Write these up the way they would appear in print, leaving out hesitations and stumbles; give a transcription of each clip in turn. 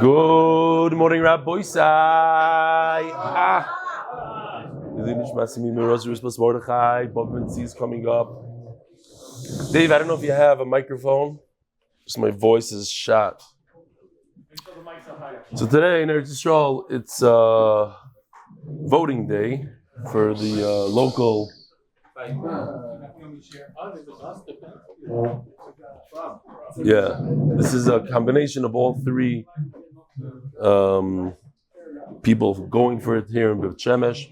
Good morning, Rabbi Sai. Bobman is coming up. Dave, I don't know if you have a microphone. Just my voice is shot. So today in Eretz Yisrael, it's voting day for the local. Yeah, this is a combination of all three people going for it here in Beit Shemesh,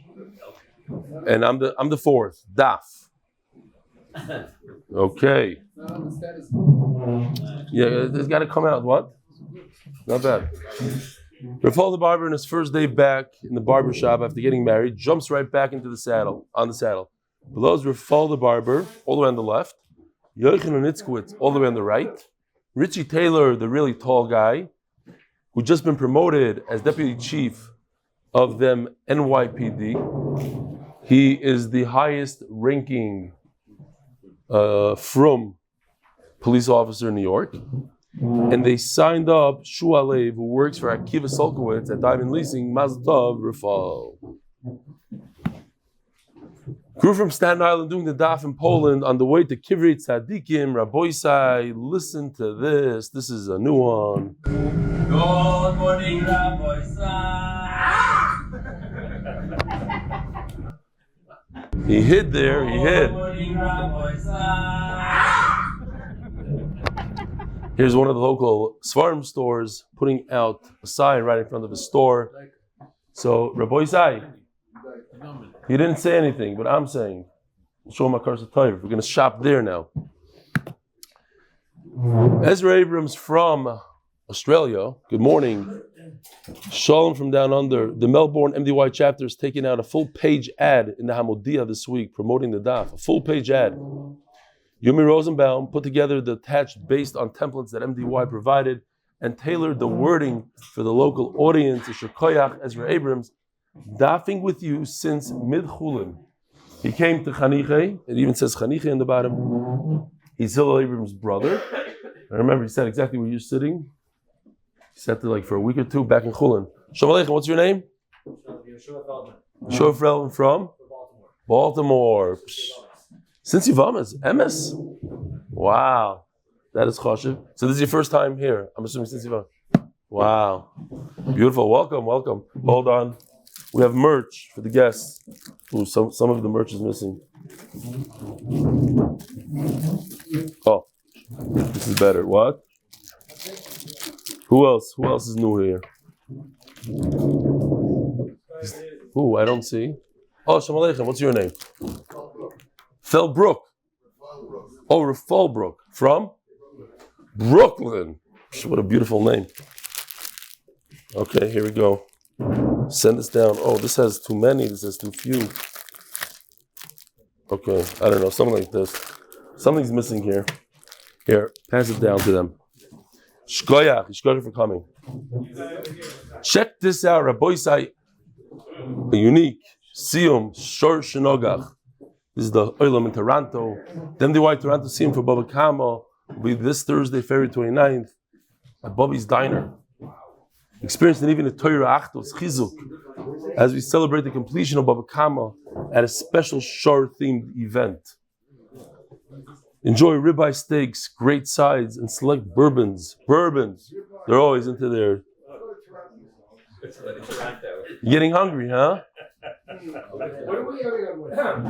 and I'm the fourth. Daf. Okay. Yeah, it's got to come out. What? Not bad. Rav Eli the barber, in his first day back in the barber shop after getting married, jumps right back into the saddle. Below is Rav Eli the barber, all the way on the left. Yochanan Itzkowitz, all the way on the right. Richie Taylor, the really tall guy, who just been promoted as deputy chief of them NYPD. He is the highest ranking from police officer in New York. And they signed up Shu Alev, who works for Akiva Simcha at Diamond Leasing, Mazal Tov Refuah. Crew from Staten Island doing the daf in Poland on the way to Kivrei Tzadikim. Rabbi Isai, listen to this. This is a new one. Good morning, Rabbi Isai. He hid there. He hid. Good morning, Rabbi Isai. Here's one of the local Svarim stores putting out a sign right in front of his store. So Rabbi Isai, he didn't say anything, but I'm saying, show him a curse of Torah. We're going to shop there now. Ezra Abrams from Australia. Good morning. Shalom from down under. The Melbourne MDY chapter is taking out a full-page ad in the Hamodia this week, promoting the daf. A full-page ad. Yumi Rosenbaum put together the attached based on templates that MDY provided and tailored the wording for the local audience. Koyach Ezra Abrams, dafing with you since mid-Chulin. He came to Chaniche, it even says Chaniche in the bottom. He's Hillel Abrams' brother. I remember he said exactly where you're sitting. He sat there like for a week or two back in Chulin. Shalom Aleichem, what's your name? Yeshua Feldman from? Baltimore. Since Yivamas, MS? Wow. That is choshev. So this is your first time here, I'm assuming since Yivamas. Wow. Beautiful. Welcome. Hold on. We have merch for the guests. Ooh, some of the merch is missing. Oh, this is better. What? Who else? Who else is new here? Ooh, I don't see. Oh, Shalom Aleichem. What's your name? Felbrook. Oh, Falbrook. From? Brooklyn. What a beautiful name. Okay, here we go. Send this down. Oh, this has too many. This has too few. Okay, I don't know. Something like this. Something's missing here. Here, pass it down to them. Shkoyach for coming. Check this out, Rabbi Isai. A unique Siyum Shor Shenogach. This is the Oilam in Toronto. The MDY Toronto Siyum for Baba Kama will be this Thursday, February 29th, at Bobby's Diner. Experiencing even a Torah Achtos Chizuk as we celebrate the completion of Baba Kama at a special Shor-themed event. Enjoy ribeye steaks, great sides, and select bourbons. They're always into their... You're getting hungry, huh?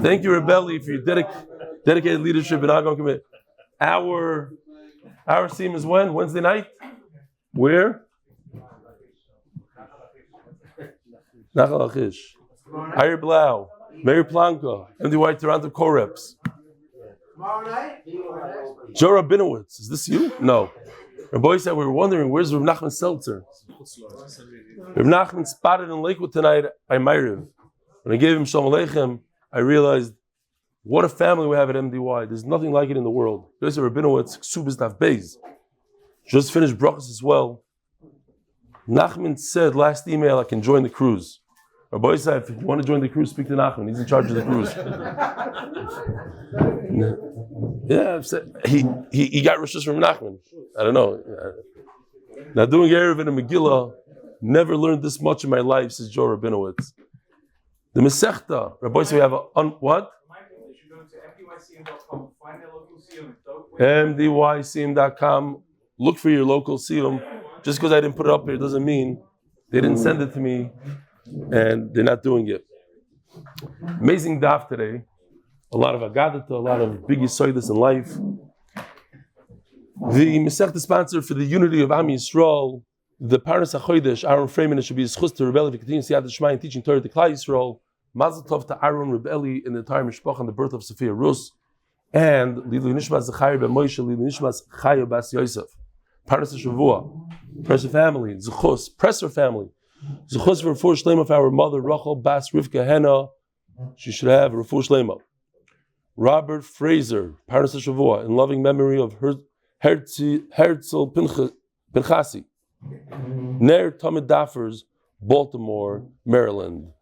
Thank you, Rav Eli, for your dedicated leadership in Ahron Fraiman. Our team is when? Wednesday night? Where? Nachal Achish. Higher Blau. Mayor Planka. MDY Toronto Co-Reps. Joe Rabinowitz. Is this you? No. Rabbi said we were wondering, where's Rav Nachman Seltzer? Rav Nachman spotted in Lakewood tonight by Ma'ariv. When I gave him Shalom Aleichem, I realized what a family we have at MDY. There's nothing like it in the world. There's a Rabinowitz, Ksubis Daf Beis. Just finished brachas as well. Nachman said last email I can join the cruise. Rabbi said if you want to join the cruise, speak to Nachman. He's in charge of the cruise. Yeah, he got rishus from Nachman. I don't know. Now doing Erev in a Megillah, never learned this much in my life, says Joe Rabinowitz. The Masechta, Rabbi, so we have what? They should go to mdYcm.com, find their local siyum. mdYcm.com. Look for your local siyum. Just because I didn't put it up here doesn't mean they didn't send it to me and they're not doing it. Amazing daf today. A lot of agadata, a lot of big yisoidus in life. The Masechta sponsor for the unity of Am Yisrael, the Paras HaChodesh, Ahron Fraiman, should be zchus to Reb Eli to continue siyadta dishmaya and teaching Torah to Klal Yisroel. Mazal Tov to Ahron, Reb Eli, in the entire mishpacha on the birth of Sophia Ruth, and Lilu Nishmas zechariah ben Moshe, Lilu Nishmas zechariah bas Yosef. Paras Refuah, Fraser family, zchus, Fraser family, zchus for Refuah shelaima of our mother Rochel bas Rivka Hennah. She should have Refuah shelaima. Robert Fraser, Paras Refuah, in loving memory of Hertzel Pinchasi. Ner Tamid Daf'ers Baltimore, Maryland.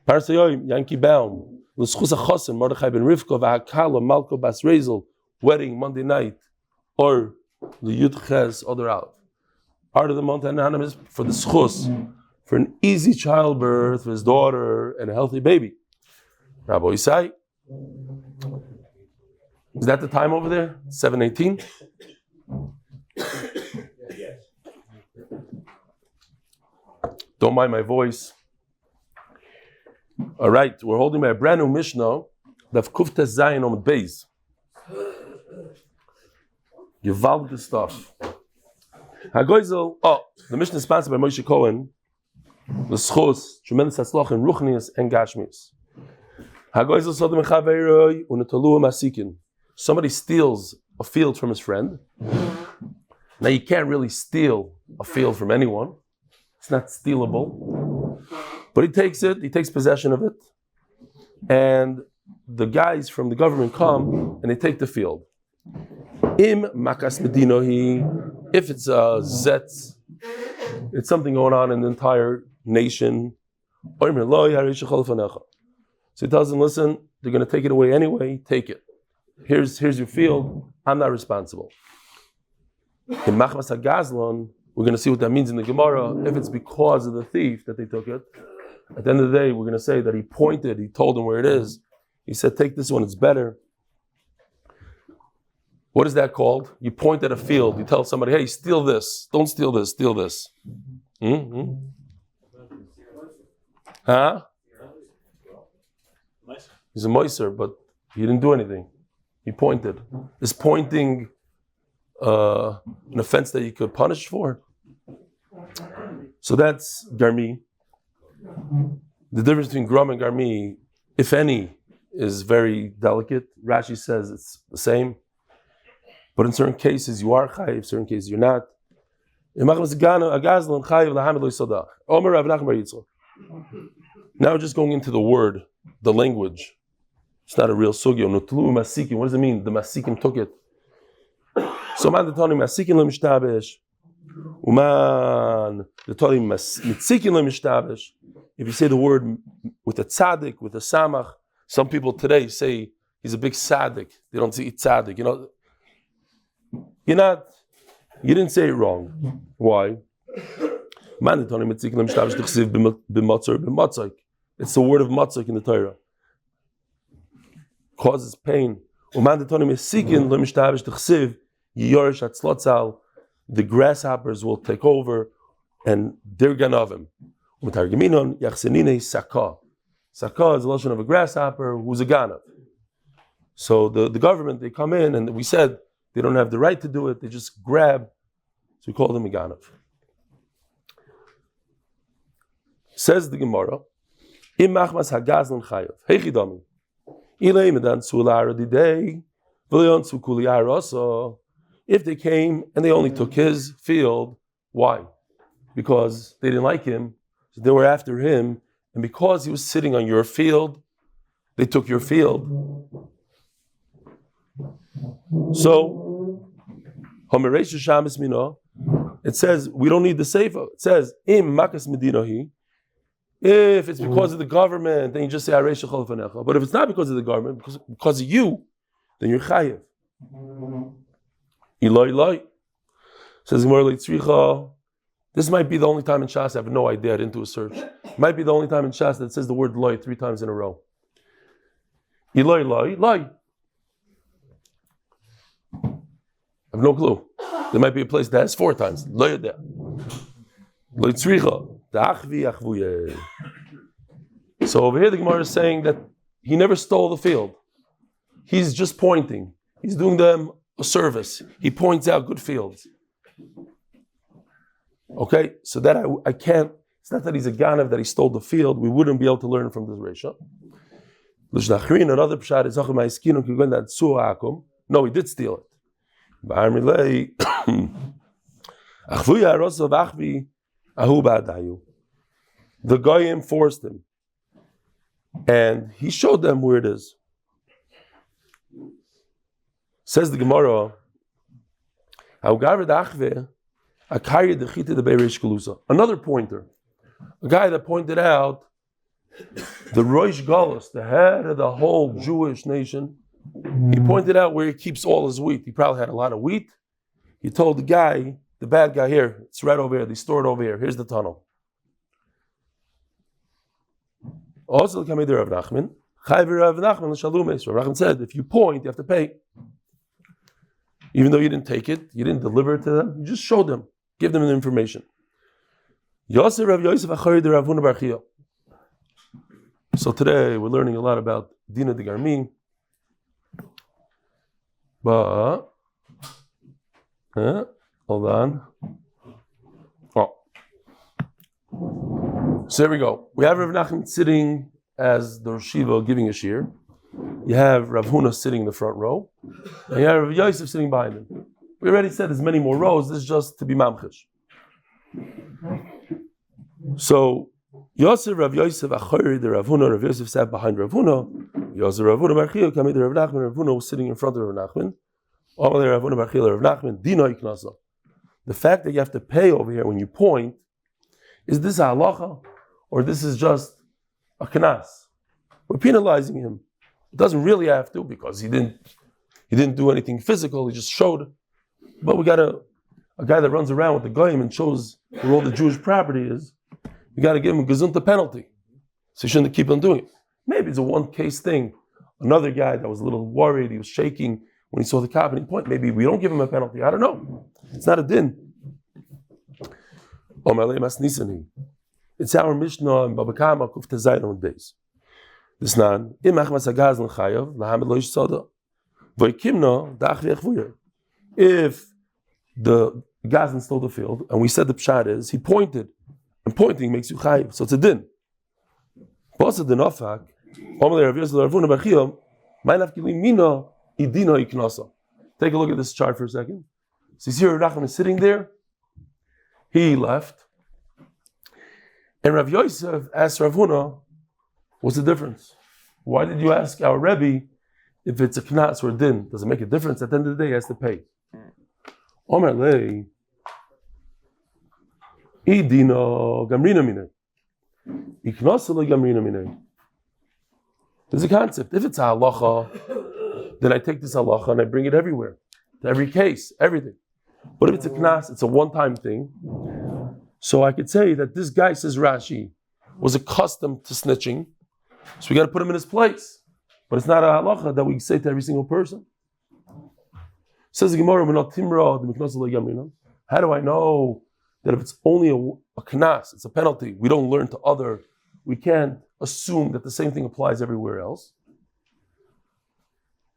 Yanky Baum, lezchut Mordechai ben Rivka v'hakala Malko bas Rochel, wedding Monday night, or the Yudches other out. Part of the month anonymous for the zchus, for an easy childbirth for his daughter and a healthy baby. Rabbi Isai, is that the time over there? 7:18. Don't mind my voice. All right, we're holding my brand new Mishnah, Daf Kuftes Zayin Amud Beis. Gewaltige stuff. Hagoizel, the Mishnah is sponsored by Moshe Cohen. Lezchut, tremendous hatzlach in ruchnius and gashmius. Hagoizel sodem chaveroi unetalu masikin. Somebody steals a field from his friend. Now you can't really steal a field from anyone. It's not stealable. But he takes possession of it. And the guys from the government come and they take the field. Im makas medinohi, if it's a zetz, it's something going on in the entire nation. So he tells them, listen, they're going to take it away anyway, take it. Here's your field, I'm not responsible. In machmas hagazlon, we're going to see what that means in the Gemara. If it's because of the thief that they took it, at the end of the day, we're going to say that he told them where it is. He said, take this one, it's better. What is that called? You point at a field, you tell somebody, hey, steal this. Don't steal this, steal this. Mm-hmm. Huh? He's a moiser, but he didn't do anything. He pointed. Is pointing an offense that you could punish for? So that's Garmi. The difference between Gram and Garmi, if any, is very delicate. Rashi says it's the same. But in certain cases you are chayiv, certain cases you're not. Now we're just going into the word, the language. It's not a real sugya. What does it mean? The masikim took it. So man, the Tani masikim lemishtabesh. Uman, the Tani mitzikim lemishtabesh. If you say the word with a tzaddik, with a samach, some people today say he's a big tzaddik. They don't say it's tzaddik. You didn't say it wrong. Why? It's the word of matzik in the Torah. Causes pain. The grasshoppers will take over and they're ganavim. Saka is the lashon of a grasshopper who's a ganav. So the government, they come in and we said they don't have the right to do it, they just grab. So we call them a ganav. Says the Gemara, Im machmas hagazlan chayav. Heichidami. Ilay medan sular didei. V'leon sukuli aroso. If they came and they only took his field, why? Because they didn't like him, so they were after him, and because he was sitting on your field, they took your field. So, it says, we don't need the sefer. It says, Im makas medinohi. If it's because of the government, then you just say, but if it's not because of the government, because of you, then you're chayiv. Eli. Says Gemara Leitzricha. This might be the only time in Shas, I have no idea, I didn't do a search. It might be the only time in Shas that says the word loy 3 times in a row. Eloi, loy, loy. I have no clue. There might be a place that has 4 times. Loy there. Loy tzricha. So over here the Gemara is saying that he never stole the field. He's just pointing. He's doing them a service. He points out good fields. Okay, so that I can't, it's not that he's a ganav, that he stole the field. We wouldn't be able to learn from this ratio. Another pshat is no, he did steal it. The guy enforced him, and he showed them where it is. Says the Gemara, another pointer, a guy that pointed out the Rosh Galus, the head of the whole Jewish nation. He pointed out where he keeps all his wheat. He probably had a lot of wheat. He told the guy, the bad guy, here, it's right over here. They store it over here. Here's the tunnel. Also, Rav Nachman said, if you point, you have to pay. Even though you didn't take it, you didn't deliver it to them, you just showed them, give them the information. So today we're learning a lot about Dina de Garmi. But hold on. Oh. So there we go. We have Rav Nachman sitting as the Rosh Yeshiva giving a shir. You have Rav Huna sitting in the front row. And you have Rav Yosef sitting behind him. We already said there's many more rows. This is just to be mamchish. So Yosef, Rav Yosef, Achori, the Rav Huna, Rav Yosef sat behind Rav Huna. Yosef, Rav Huna, Marchil, Kamid, Rav Nachman, Rav Huna was sitting in front of Rav Nachman. Amalei, Rav Huna, Marchil, Rav Nachman, Dino Iknasa. The fact that you have to pay over here when you point, is this a halacha, or this is just a knas? We're penalizing him. It doesn't really have to, because he didn't do anything physical, he just showed. But we got a guy that runs around with the goyim and shows where all the Jewish property is. You got to give him a gezunta penalty. So you shouldn't keep on doing it. Maybe it's a one-case thing. Another guy that was a little worried, he was shaking when he saw the cop and he pointed. Maybe we don't give him a penalty. I don't know. It's not a din. It's our Mishnah in Baba Kama Kuf Tezayim Amud Beis. This nan imach masagaz l'chayav lahamid lo yisada v'ikimna da'achvi achvuya. If the gazan stole the field, and we said the pshat is he pointed, and pointing makes you chayav, so it's a din. Basa din afak omalei Rav Yosef Rav Huna b'chiyam ma'inav kilim mina idina iknasa. Take a look at this chart for a second. So you see Rav Nachman is sitting there. He left, and Rav Yosef asked Rav Huna, what's the difference? Why did you ask our Rebbe if it's a knas or a din? Does it make a difference? At the end of the day, he has to pay. Omer lei, idina gamrina minei, iknasa lo gamrina minei. There's a concept. If it's a halacha, then I take this halacha and I bring it everywhere, to every case, everything. But if it's a knas, it's a one-time thing. So I could say that this guy, says Rashi, was accustomed to snitching, so we got to put him in his place. But it's not a halacha that we say to every single person. Says the Gemara, how do I know that if it's only a knas, it's a penalty, we don't learn to other, we can't assume that the same thing applies everywhere else?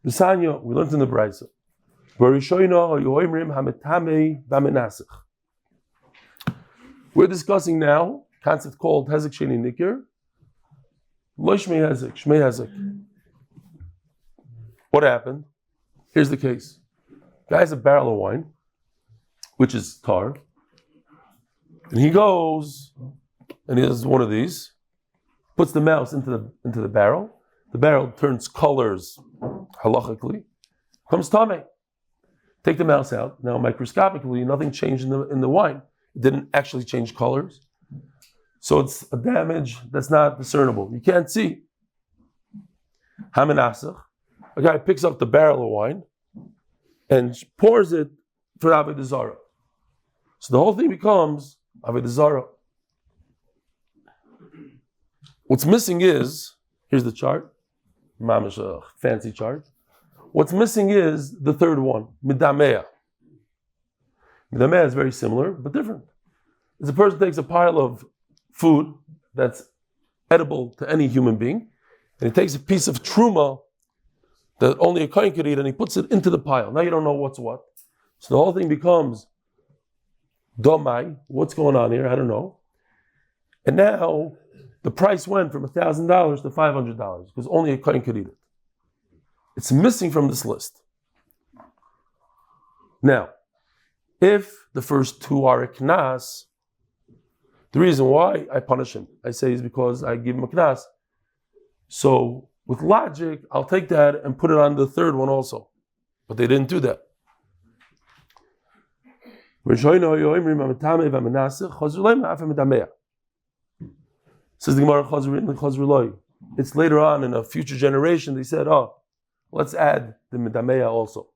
Bisanya, we learned in the Brisa. We're discussing now a concept called Hezek Sheni Nikir. Lo Shmei Hezek, Shmei Hezek. What happened? Here's the case. Guy has a barrel of wine, which is tar, and he goes and he has one of these, puts the mouse into the barrel. The barrel turns colors halachically, comes tamei. Take the mouse out. Now, microscopically, nothing changed in the wine. It didn't actually change colors. So it's a damage that's not discernible. You can't see. Hamanasach. A guy picks up the barrel of wine and pours it for Avodah Zarah. So the whole thing becomes avodah zarah. What's missing is, here's the chart, mamish, a fancy chart. What's missing is the third one, midamea. Midamea is very similar, but different. It's a person takes a pile of food that's edible to any human being, and he takes a piece of truma that only a kohen could eat, and he puts it into the pile. Now you don't know what's what. So the whole thing becomes domai. What's going on here? I don't know. And now the price went from $1,000 to $500 because only a kohen could eat it. It's missing from this list. Now, if the first two are a knas, the reason why I punish him, I say, is because I give him a knas. So with logic, I'll take that and put it on the third one also. But they didn't do that. Says the Gemara, it's later on in a future generation, they said, oh, let's add the midamea also.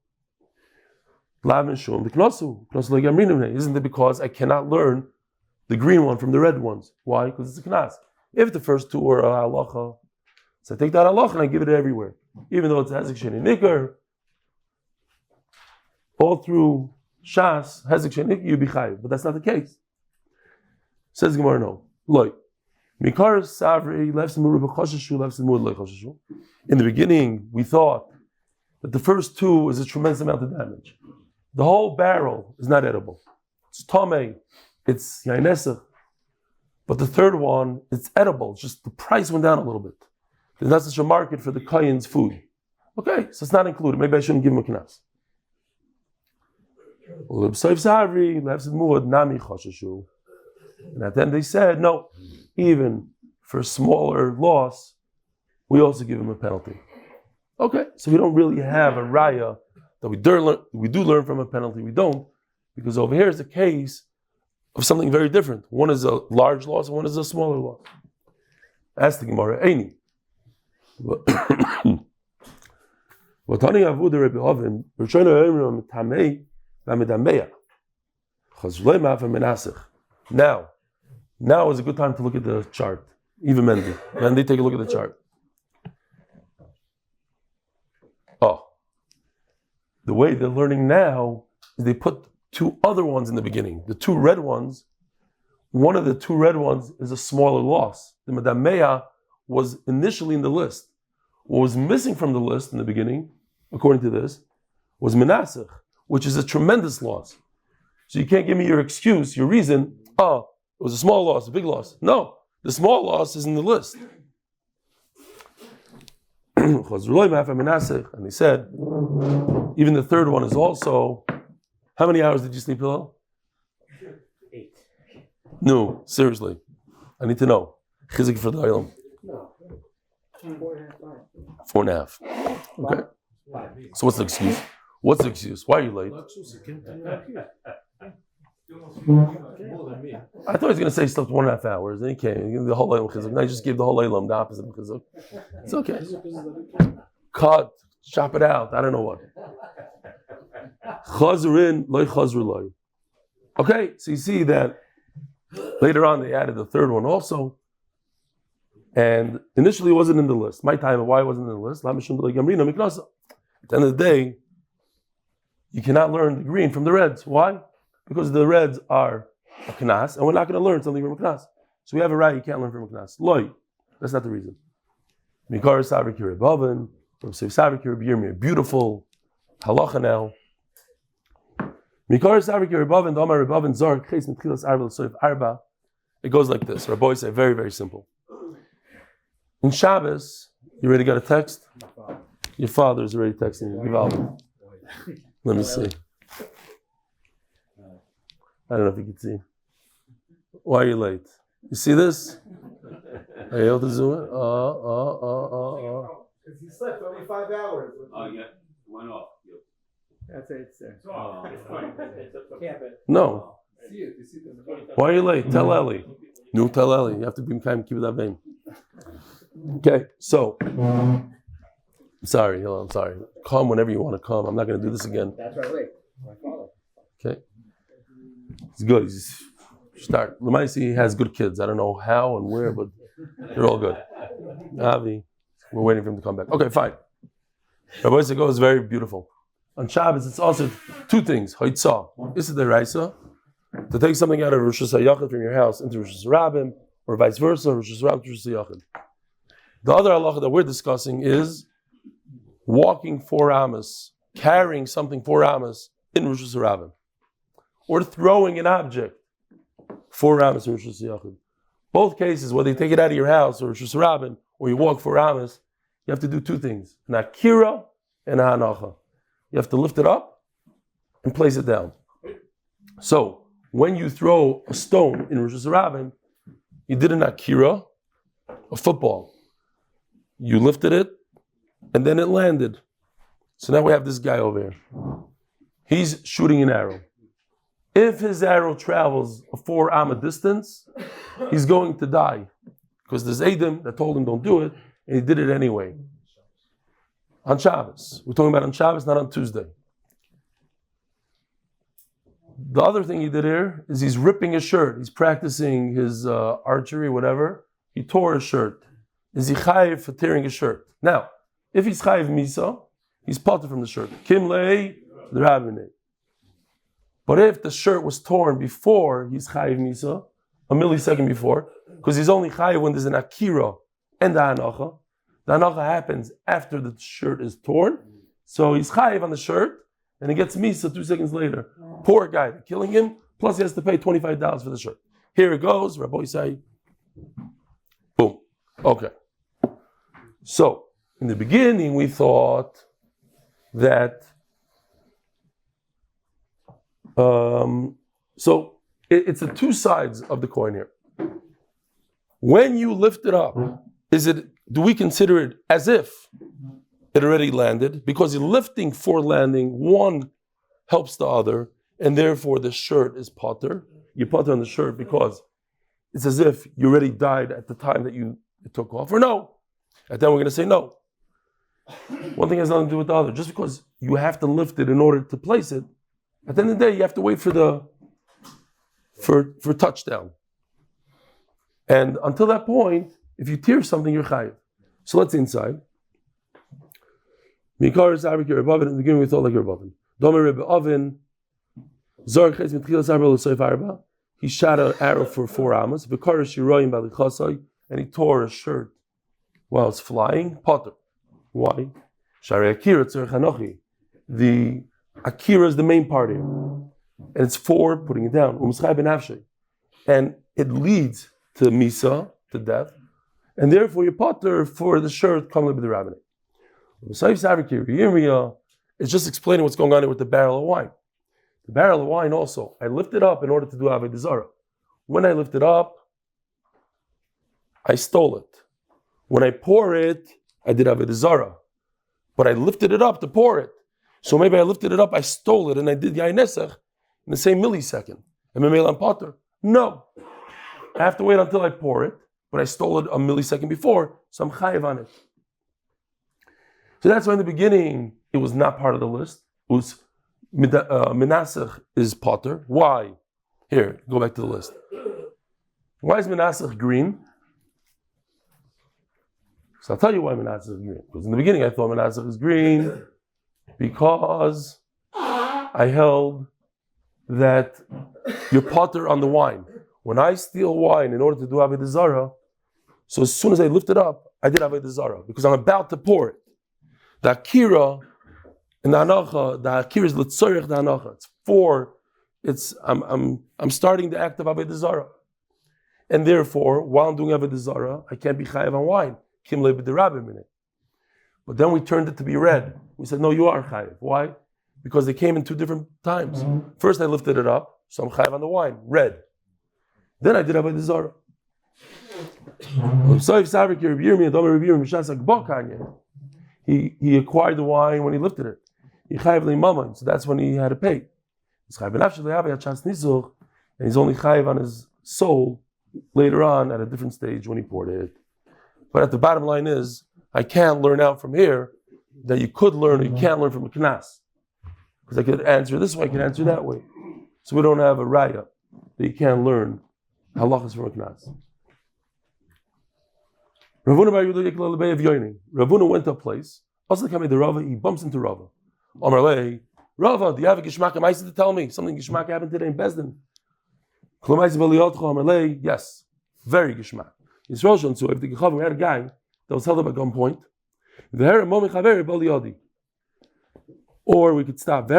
Isn't it because I cannot learn the green one from the red ones? Why? Because it's a knas. If the first two are a halacha, so I take that halacha and I give it everywhere. Even though it's hezek sheni nikar, all through Shas, hezek sheni nikar, you be chayiv. But that's not the case. Says Gemara, no. Loy. In the beginning, we thought that the first two is a tremendous amount of damage. The whole barrel is not edible. It's tamei, it's yainesach. But the third one, it's edible. It's just the price went down a little bit. There's not such a market for the kohen's food. Okay, so it's not included. Maybe I shouldn't give him a knas. And at the end they said, no, even for a smaller loss, we also give him a penalty. Okay, so we don't really have a raya that we do learn from a penalty. We don't, because over here is a case of something very different. One is a large loss and one is a smaller loss. Ask the Gemara, Eini. Now is a good time to look at the chart. Even Mendy. Mendy, take a look at the chart. Oh. The way they're learning now is they put two other ones in the beginning. The two red ones, one of the two red ones is a smaller loss. The Medameya was initially in the list. What was missing from the list in the beginning, according to this, was Menasech, which is a tremendous loss. So you can't give me your excuse, your reason, oh, it was a small loss, a big loss. No, the small loss is in the list. And he said, even the third one is also, how many hours did you sleep, Hillel? 8. No, seriously. I need to know. Chizik for the Olam. No. 4.5. Okay. So what's the excuse? What's the excuse? Why are you late? I thought he was going to say he slept 1.5 hours. Then he came. The whole Olam Chizuk. Now he just gave the whole Olam the opposite of Chizuk. It's okay. Cut. Chop it out. I don't know what. Chazrin, loy chazru loy. Okay, so you see that later on they added the third one also. And initially it wasn't in the list. My time, why it wasn't in the list? At the end of the day, you cannot learn the green from the reds. Why? Because the reds are a knas, and we're not going to learn something from a knas. So we have a right, you can't learn from a knas. Loy. That's not the reason. Mikar Savik Yeribavin, from Sev Savik Yeribavin, beautiful halacha now. Mikar Savik Yeribavin, Domar Yeribavin, Zar, Ches, Mitchilas Arba, Soif Arba. It goes like this. Our boys say very, very simple. In Shabbos, you already got a text? Your father is already texting you. Let me see. I don't know if you can see. Why are you late? You see this? Are you able to zoom it? Because he slept only 5 hours. Oh, yeah. One off. Yep. That's it. It's there. Oh, No. See it. You see it. Why are you late? Tell Eli. No, tell Eli. You have to be kind of keep that vein. Okay, so. I'm sorry, Hillel, I'm sorry. Come whenever you want to come. I'm not going to do this again. That's right. Wait. My father. Okay. He's good. He's start. Lemaisi has good kids. I don't know how and where, but they're all good. Avi, we're waiting for him to come back. Okay, fine. Rabbi Yosef goes very beautiful. On Shabbos, it's also two things. Haitzah. This is the Raisa. To take something out of Rosh Hashanah from your house into Rosh Hashanah, or vice versa, Rosh Hashanah to Rosh Hashanah. The other halacha that we're discussing is walking 4 amas, carrying something 4 amas in Rosh Hashanah, or throwing an object 4 amas in Rosh Hashanah. Both cases, whether you take it out of your house or Rosh Hashanah, or you walk 4 amas, you have to do 2 things: an akira and an hanacha. You have to lift it up and place it down. So when you throw a stone in Rosh Hashanah, you did an akira, a football. You lifted it, and then it landed. So now we have this guy over here. He's shooting an arrow. If his arrow travels a 4 amma distance, he's going to die. Because there's Adam that told him don't do it, and he did it anyway. On Shabbos. We're talking about on Shabbos, not on Tuesday. The other thing he did here is he's ripping his shirt. He's practicing his archery, whatever. He tore his shirt. Is he chayiv for tearing his shirt? Now, if he's chayiv misa, he's potter from the shirt. Kimlei d'rabinei. But if the shirt was torn before he's chayiv misa, a millisecond before, because he's only chayiv when there's an akira and the hanacha. The hanacha happens after the shirt is torn, so he's chayiv on the shirt, and he gets misa 2 seconds later. Poor guy, they're killing him, plus he has to pay $25 for the shirt. Here it goes, Rabbi say, boom. Okay. So, in the beginning we thought that, it's the 2 sides of the coin here. When you lift it up, do we consider it as if it already landed? Because you're lifting for landing, one helps the other, and therefore the shirt is potter. You potter on the shirt because it's as if you already died at the time that it took off, or no? And then we're going to say no. One thing has nothing to do with the other. Just because you have to lift it in order to place it, at the end of the day, you have to wait for touchdown. And until that point, if you tear something, you're chayiv. So let's inside. In the beginning we thought like your oven. He shot an arrow for 4 amas, and he tore a shirt while it's flying. Potter. Why? The akira is the main part here. And it's for putting it down. And it leads to misa, to death. And therefore you potter for the shirt, come with the rabbinate. It's just explaining what's going on here with the barrel of wine. The barrel of wine also, I lift it up in order to do avodah zarah. When I lift it up, I stole it. When I pour it, I did avodah zarah. But I lifted it up to pour it. So maybe I lifted it up, I stole it, and I did yain nesach in the same millisecond. And maybe I'm potter. No. I have to wait until I pour it, but I stole it a millisecond before, so I'm chayiv on it. So that's why in the beginning, it was not part of the list. It was Menasech is potter. Why? Here, go back to the list. Why is Menasech green? So I'll tell you why Menasech is green. Because in the beginning I thought Menasech is green because I held that you're potter on the wine. When I steal wine in order to do avodah zarah, so as soon as I lift it up, I did avodah zarah because I'm about to pour it. The akira and the hanacha, the akira is l'tzorech the hanacha. I'm starting the act of avodah zarah, and therefore while I'm doing avodah zarah, I can't be chayav on wine. Kim le b'derabim in it. But then we turned it to be red. We said, no, you are chayav. Why? Because they came in 2 different times. First I lifted it up, so I'm chayav on the wine, red. Then I did avodah zarah. He acquired the wine when he lifted it. So that's when he had to pay. And he's only chayiv on his soul later on at a different stage when he poured it. But at the bottom line is, I can't learn out from here that you could learn or you can't learn from a knas. Because I could answer this way, I could answer that way. So we don't have a raya. that you can't learn halachas from a knas. Ravuna went to a place. Also coming to Rava, he bumps into Rava. Omarlei, Rava, do you have a gishmaka ma'isa to tell me? Something gishmaka happened today in Bezdin. Omarlei, yes, very gishmak. Yisrael shon so if the gechavim had a guy that was held up at gunpoint. Or we could stop.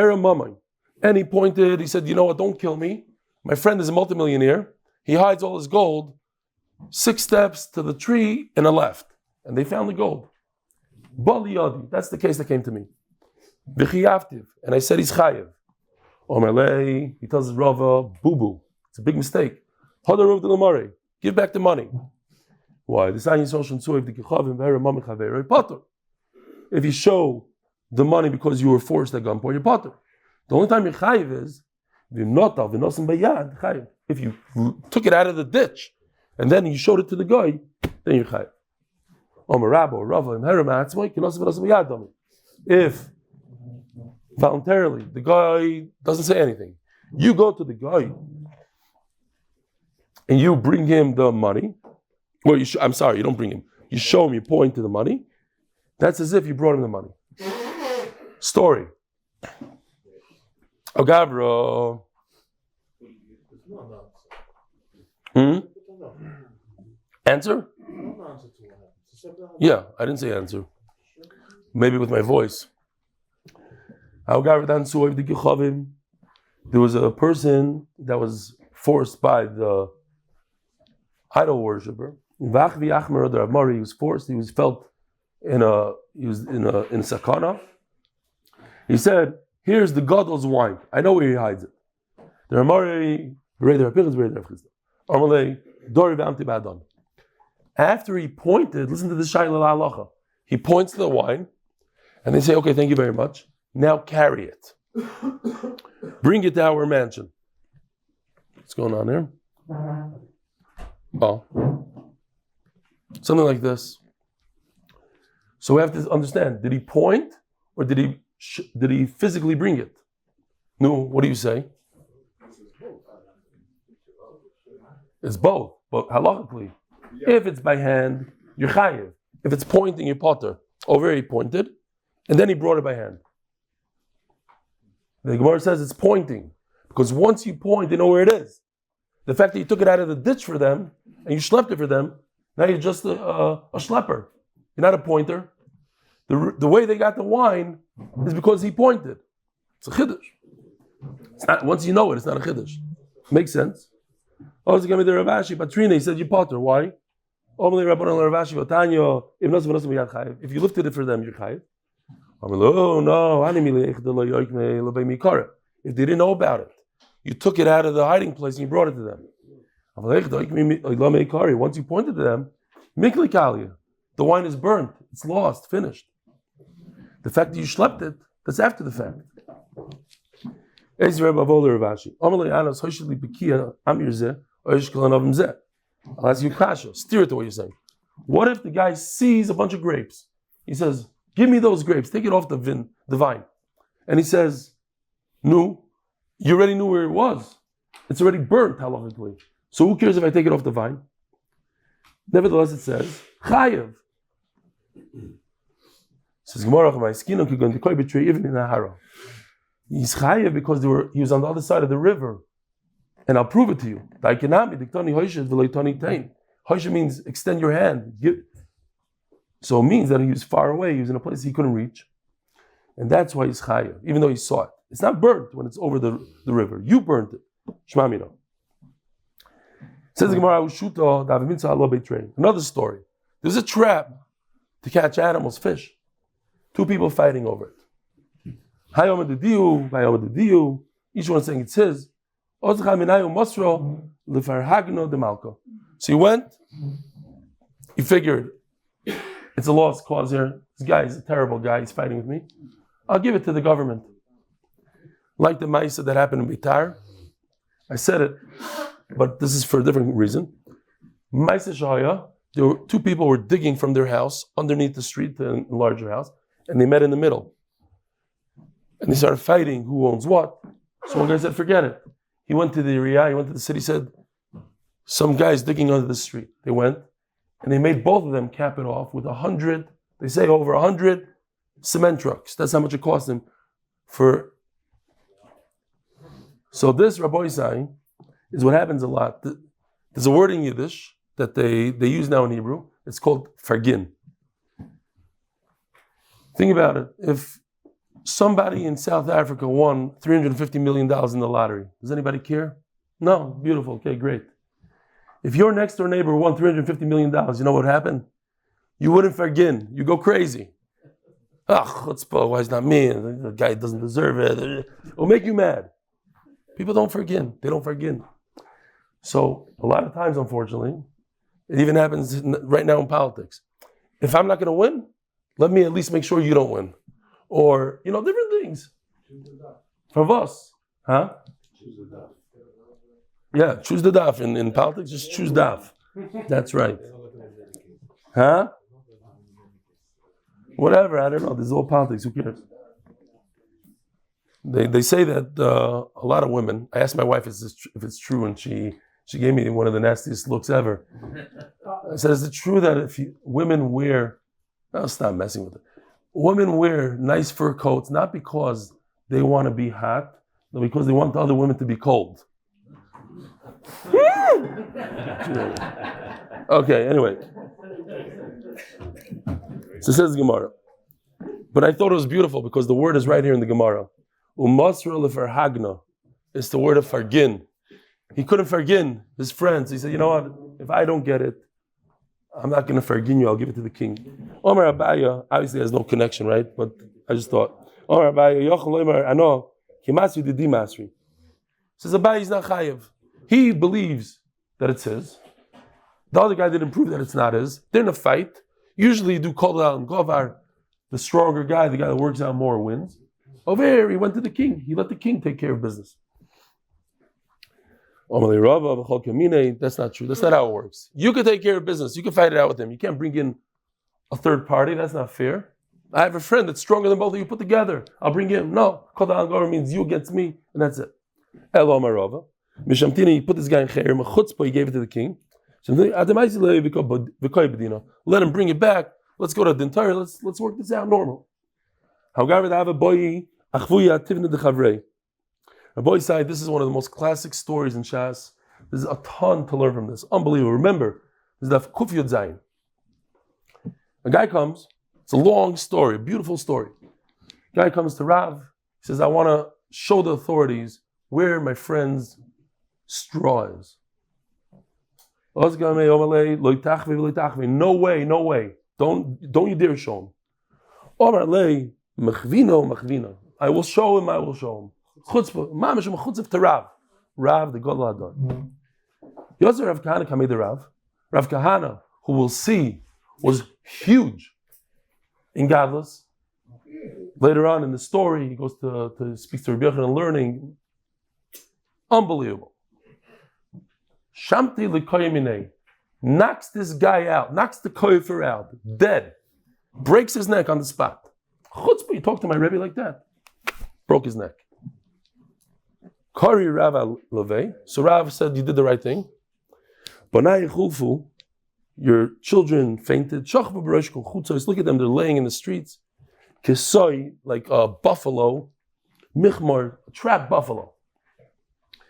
And he pointed, he said, you know what, don't kill me. My friend is a multimillionaire. He hides all his gold 6 steps to the tree and a left. And they found the gold. That's the case that came to me. And I said, he's chayev. He tells his Rava, boo-boo. It's a big mistake. Give back the money. Why? If you show the money because you were forced at gunpoint, you're potter. The only time you're chayiv is if you took it out of the ditch and then you showed it to the guy, then you're chayiv. If voluntarily the guy doesn't say anything, you go to the guy and you bring him the money. Well, you don't bring him. You show him, you point to the money. That's as if you brought him the money. Story. Agavra. Answer? Yeah, I didn't say answer. Maybe with my voice. There was a person that was forced by the idol worshiper. He was forced. He was in a sakana. He said, "Here's the Gadol's wine. I know where he hides it." After he pointed, listen to the shayla halacha. He points to the wine, and they say, "Okay, thank you very much. Now carry it. Bring it to our mansion." What's going on there? Oh. Something like this. So we have to understand, did he point or did he physically bring it? No, what do you say? It's both, but halachically, if it's by hand, you're chayiv. If it's pointing, you're potter. Over here he pointed, and then he brought it by hand. The Gemara says it's pointing, because once you point, you know where it is. The fact that you took it out of the ditch for them, and you schlepped it for them, now you're just a schlepper. You're not a pointer. The way they got the wine is because he pointed. It's a chiddush. It's not, once you know it, it's not a chiddush. Makes sense. Oh, it's going to be the Rav Ashi, Patrina, he said you potter. Why? If you lifted it for them, you're chayiv. Oh no, if they didn't know about it, you took it out of the hiding place and you brought it to them. Once you pointed to them, the wine is burnt, it's lost, finished. The fact that you schlepped it, that's after the fact. I'll ask you kasha, steer it to what you're saying. What if the guy sees a bunch of grapes? He says, "Give me those grapes, take it off the vine." And he says, "No, you already knew where it was. It's already burnt halachically. So who cares if I take it off the vine?" Nevertheless, it says, "Chayev." It says, "Gemara, my skin going to betray even in Ahron." He's chayev because he was on the other side of the river. And I'll prove it to you. Hoisha means extend your hand. So it means that he was far away. He was in a place he couldn't reach. And that's why he's chayev, even though he saw it. It's not burnt when it's over the river. You burnt it. Shema mino. Says the Gemara, another story. There's a trap to catch animals, fish. 2 people fighting over it. Each one saying it's his. So he went, he figured, it's a lost cause here. This guy is a terrible guy, he's fighting with me. I'll give it to the government. Like the Maisa that happened in Bitar. I said it, but this is for a different reason. Maisa Shahaya, 2 people were digging from their house underneath the street to a larger house, and they met in the middle. And they started fighting who owns what. So one guy said, forget it. He went to the area, he went to the city, said, some guys digging under the street. They went, and they made both of them cap it off with 100, they say over 100 cement trucks. That's how much it cost them for. So this Rabbi saying is what happens a lot. There's a word in Yiddish that they use now in Hebrew. It's called fargin. Think about it. If somebody in South Africa won $350 million in the lottery, does anybody care? No. Beautiful. Okay, great. If your next door neighbor won $350 million, you know what would happen? You wouldn't fargin. You go crazy. Chutzpah, why is not me? The guy doesn't deserve it. It'll make you mad. People don't fargin. They don't fargin. So a lot of times, unfortunately, it even happens right now in politics. If I'm not going to win, let me at least make sure you don't win. Or, different things. For us. Huh? Yeah, choose the daf. In politics, just choose daf. That's right. Huh? Whatever, I don't know. This is all politics. Who cares? They say that a lot of women, I asked my wife if it's true, and she gave me one of the nastiest looks ever. I said, is it true that if women wear, stop messing with it. Women wear nice fur coats, not because they want to be hot, but because they want the other women to be cold. Okay, anyway. So says the Gemara. But I thought it was beautiful because the word is right here in the Gemara. Hagna. It's the word of fargin. He couldn't fargin his friends. He said, you know what? If I don't get it, I'm not going to fargin you. I'll give it to the king. Omar Abaya obviously has no connection, right? But I just thought. Omar Abaya, Yochel Omar, Ano, Kimasri Didi Masri. Says Abaya is not chayev. He believes that it's his. The other guy didn't prove that it's not his. They're in a fight. Usually you do kol and govar. The stronger guy, the guy that works out more, wins. Over here, he went to the king. He let the king take care of business. That's not true. That's not how it works. You can take care of business. You can fight it out with him. You can't bring in a third party. That's not fair. I have a friend that's stronger than both of you put together. I'll bring him. No. Kol govar means you against me, and that's it. Elo Marava. Mishamtini, he put this guy in Chair. He gave it to the king. Let him bring it back. Let's go to Dintari. Let's work this out normal. Rabbi said this is one of the most classic stories in Shas. There's a ton to learn from this. Unbelievable. Remember, this is Daf Kuf Yud Zayin. A guy comes. It's a long story, a beautiful story. Guy comes to Rav. He says, I want to show the authorities where my friend's straw is. No way. Don't you dare show him. I will show him. Chutzpah, mamash chutzpah to Rav, the Gadol Hador. Yosef Rav Kahana came to Rav. Rav Kahana, who we'll see, was huge in Gadlus. Later on in the story, he goes to speak to Rivka Hennah learning. Unbelievable. Shamti l'koyimine, knocks this guy out, knocks the koyfer out, dead, breaks his neck on the spot. Chutzpah, you talk to my Rebbe like that. Broke his neck. Kari Rav Levei. So Rav said, you did the right thing. Banai chulfu, your children fainted. Shachva b'rosh kol chutzos. Look at them, they're laying in the streets. Kesoi, like a buffalo. Michmar, a trapped buffalo.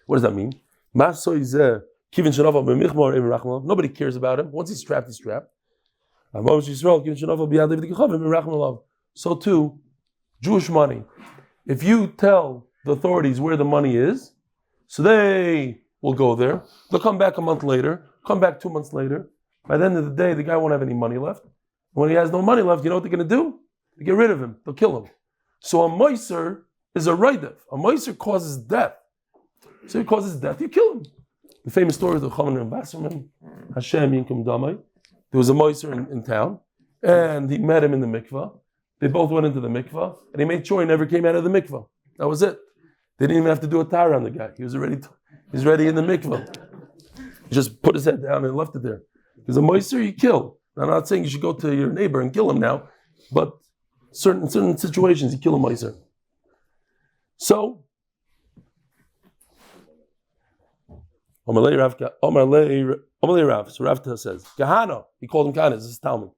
What does that mean? Masoi zeh. Nobody cares about him. Once he's trapped, he's trapped. So too, Jewish money. If you tell the authorities where the money is, so they will go there. They'll come back a month later, come back 2 months later. By the end of the day, the guy won't have any money left. When he has no money left, you know what they're going to do? They get rid of him. They'll kill him. So a moiser is a raidev. A moiser causes death. So he causes death, you kill him. The famous story of the Chaman and Basserman, Hashem Yinkum Damai. There was a moiser in town, and he met him in the mikvah. They both went into the mikvah, and he made sure he never came out of the mikvah. That was it. They didn't even have to do a tara on the guy. He was ready in the mikvah. He just put his head down and left it there. Because a moiser you kill. I'm not saying you should go to your neighbor and kill him now, but in certain situations you kill a moiser. So Omalei Rav. So Rav says, Kahana. He called him Kahana. This is Talmud.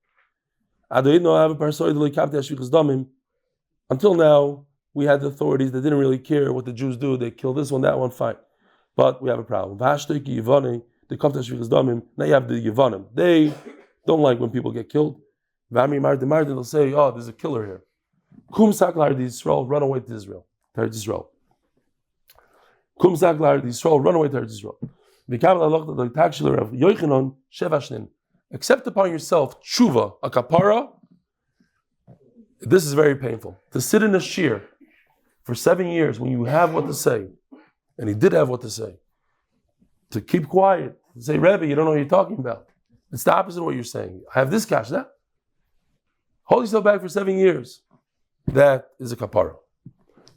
Until now, we had the authorities that didn't really care what the Jews do. They kill this one, that one, fine. But we have a problem. Now you have the Yevanim. They don't like when people get killed. They'll say, oh, there's a killer here. Kum saklar Yisrael, run away to Israel. To Israel. Kum saklar Yisrael, run away to Israel. Accept upon yourself tshuva, a kapara. This is very painful. To sit in a shir for 7 years when you have what to say, and he did have what to say, to keep quiet, to say, Rebbe, you don't know what you're talking about. It's the opposite of what you're saying. I have this cash, that. Hold yourself back for 7 years. That is a kapara.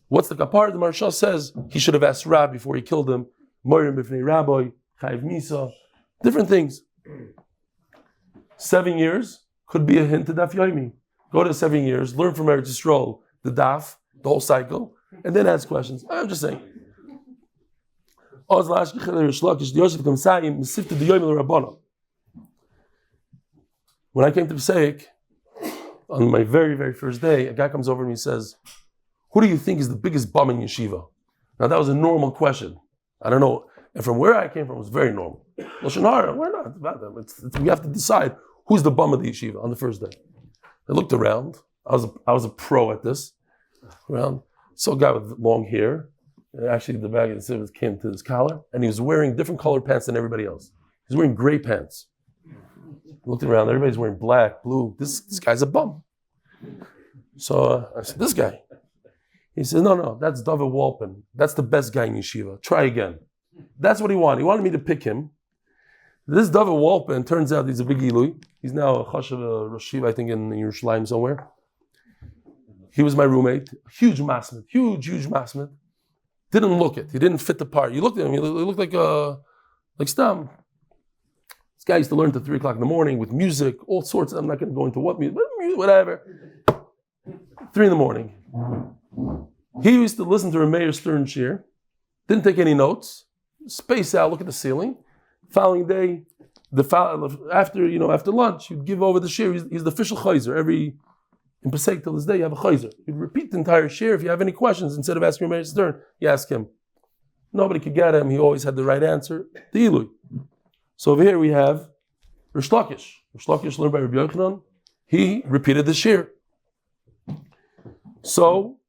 What's the kapara? The Maharsha says he should have asked Rab before he killed him. Moirim b'fnei Rabbi, Chayiv Misa, different things. 7 years could be a hint to Daf Yomi. Go to 7 years, learn from Hertzel Pinchasi, the Daf, the whole cycle, and then ask questions. I'm just saying. When I came to Pesach, on my very, very first day, a guy comes over to me and says, who do you think is the biggest bum in yeshiva? Now that was a normal question. I don't know. And from where I came from, it was very normal. Lashon Hara, why not? It's about them. We have to decide who's the bum of the yeshiva on the first day. I looked around. I was a pro at this. Around. Saw a guy with long hair. And actually, the bag of the civet came to his collar, and he was wearing different colored pants than everybody else. He was wearing gray pants. Looked around. Everybody's wearing black, blue. This guy's a bum. So I said, this guy. He says, no, that's David Walpin. That's the best guy in yeshiva. Try again. That's what he wanted. He wanted me to pick him. This David Walpin, turns out he's a big Eloi. He's now a Chashav Rosh Yeshiva, I think in Yerushalayim somewhere. He was my roommate. Huge masmid. Huge masmid. Didn't look it. He didn't fit the part. You looked at him, he looked like Stam. This guy used to learn till 3 o'clock in the morning with music, all sorts. I'm not going to go into what music, whatever. 3 in the morning. He used to listen to Rameir Stern shir. Didn't take any notes. Space out, look at the ceiling. Following day, after lunch, he'd give over the shir. He's the official chayzer. In Pesach till this day, you have a chayzer. You'd repeat the entire shir. If you have any questions, instead of asking Rameir Stern, you ask him. Nobody could get him. He always had the right answer. The Eloi. So over here we have Rish Lakish. Rish Lakish learned by Rabbi Yochanan. He repeated the shir. So,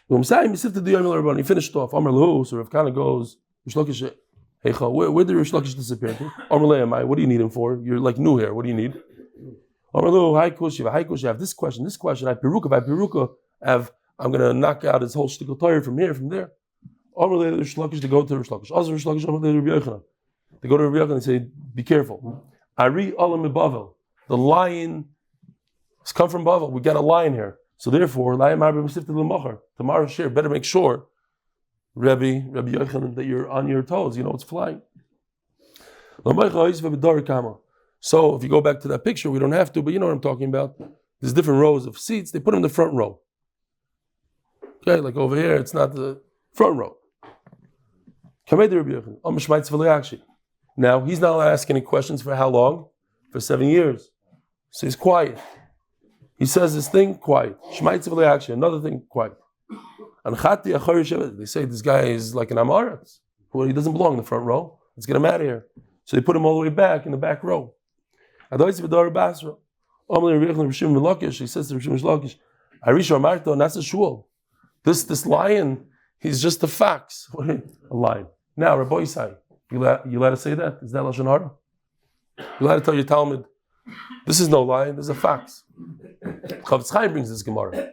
he finished off. Amar Lahu, so Rav Kana goes, Rish Lakish, where did Rish Lakish disappear to? Amar Le'amai, what do you need him for? You're like new here, what do you need? Amar Lahu, Hai Kush, I have this question, I Peruka, I'm going to knock out his whole shtickle Torah from here, from there. Amar Le'amai, Rish Lakish, to go to Rish Lakish. Also Rish Lakish, Amar Le'amai, Rabbi Yochanan. They go to Rabbi Yochanan and say, be careful. Ari Alam Bavel. The lion has come from Bava. We got a lion here. So therefore, tomorrow's share, better make sure, Rabbi Yochanan, that you're on your toes. You know it's flying. So if you go back to that picture, we don't have to, but you know what I'm talking about. There's different rows of seats. They put them in the front row. Okay, like over here, it's not the front row. Now, he's not allowed to ask any questions for how long? For 7 years. So he's quiet. He says this thing, quiet. Another thing, quiet. They say this guy is like an Amaretz. Well, he doesn't belong in the front row. Let's get him out of here. So they put him all the way back in the back row. He says to Rishim Lakish, Arisha Marto, that's a shul. This lion, he's just a fox. A lion. Now, Rabbi Isai, you allowed to say that? Is that Lashon Hara? You allowed to tell your Talmud, this is no lion, this is a fox. Chavetz Chaim brings this Gemara.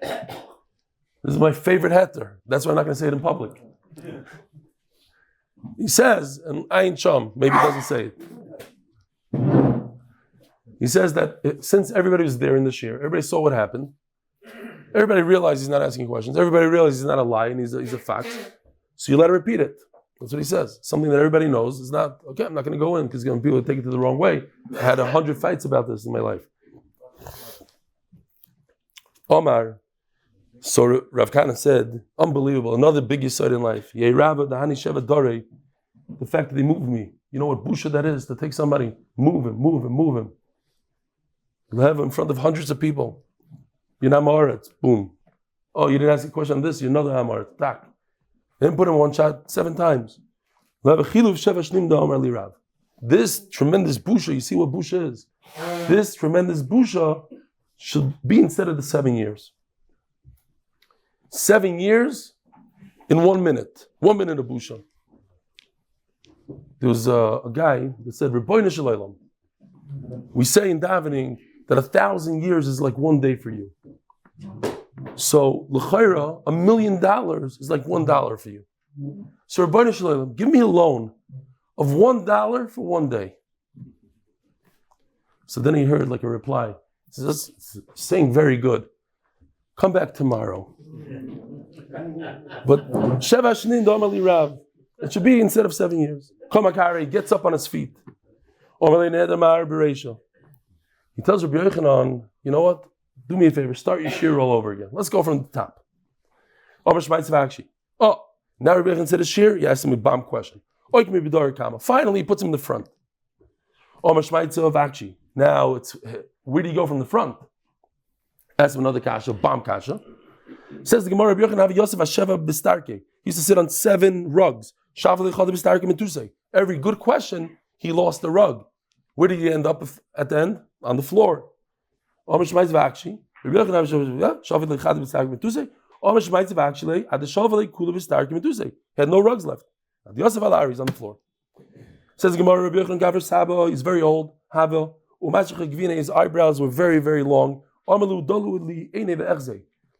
This is my favorite heter. That's why I'm not going to say it in public. He says, and Ayin Sham, maybe he doesn't say it. He says that since everybody was there in the shir, everybody saw what happened. Everybody realized he's not asking questions. Everybody realized he's not a lion, he's a fox. So you let her repeat it. That's what he says. Something that everybody knows is not, okay, I'm not going to go in because people will take it to the wrong way. I had 100 fights about this in my life. Omar, So Rav Hennah said, unbelievable, another big yesod in life. The fact that they moved me. You know what busha that is? To take somebody, move him. You have him in front of hundreds of people. You're not ma'aretz, boom. Oh, you didn't ask a question on this, you're another ha'ma'aretz, tak. They didn't put him one shot 7 times. This tremendous busha, you see what busha is? This tremendous busha should be instead of the 7 years. 7 years in 1 minute. 1 minute of busha. There was a guy that said, Ribbono shel olam. We say in davening that 1,000 years is like 1 day for you. So, l'chayra, $1 million is like $1 for you. So, Ribbono shel olam, give me a loan of $1 for 1 day. So then he heard like a reply. He says, that's saying very good. Come back tomorrow. But Sheva Shnin Domali Rav. It should be instead of 7 years. Kamakari gets up on his feet. He tells Rabbi Yochanan, you know what? Do me a favor, start your shir all over again. Let's go from the top. Oh, now Rabbi Yochanan said a shir, he asked him a bomb question. Finally, he puts him in the front. Now, where do you go from the front? Ask him another kasha, bomb kasha. Says the Gemara, Rabbi Yochanan have Yosef Hasheva Bistarke. He used to sit on 7 rugs. Every good question, he lost the rug. Where did he end up at the end? On the floor. He had no rugs left. Yosef Alari is on the floor. Says the Gemara, Rabbi Yochanan Gaver Saba, he's very old. His eyebrows were very, very long.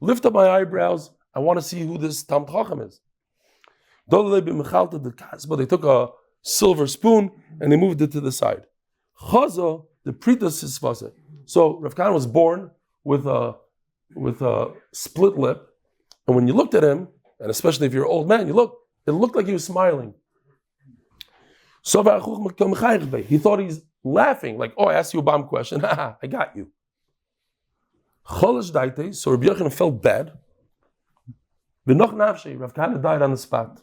Lift up my eyebrows. I want to see who this Tam Chacham is. They took a silver spoon and they moved it to the side. Chaza, the pritas is fase. So Rav Khan was born with a split lip, and when you looked at him, and especially if you're an old man, it looked like he was smiling. He thought he's laughing, like, oh, I asked you a bomb question. Haha, I got you. So Rabbi Yochanan felt bad. Rav Hennah died on the spot.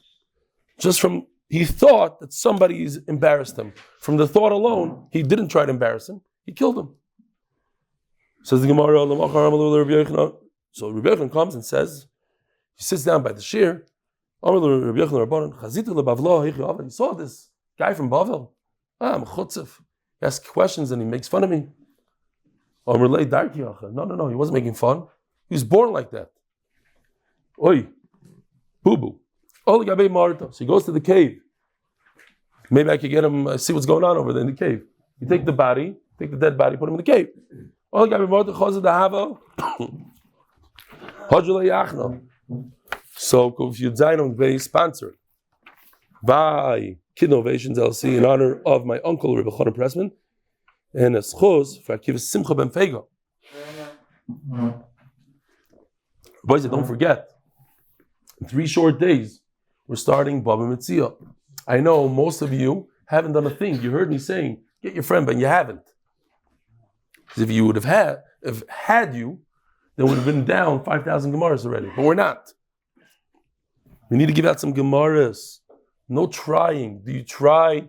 Just from, he thought that somebody's embarrassed him. From the thought alone, he didn't try to embarrass him. He killed him. Says the Gemara, so Rabbi Yochanan comes and says, he sits down by the shear. He saw this guy from Bavel. I'm chutzif. He asks questions and he makes fun of me. No, he wasn't making fun. He was born like that. Oi, boo-boo. So he goes to the cave. Maybe I could get him, see what's going on over there in the cave. You take the dead body, put him in the cave. So, if you Amud Beis sponsored by Kidnovations LLC in honor of my Uncle Reb Elchanan Pressman and a zchus for Akiva Simcha Ben Feiga. Boys, don't forget, in 3 short days, we're starting Bava Mitzia. I know most of you haven't done a thing. You heard me saying, get your friend, but you haven't. Because if you would have had you, then would have been down 5,000 Gemaras already. But we're not. We need to give out some Gemaras. No trying. Do you try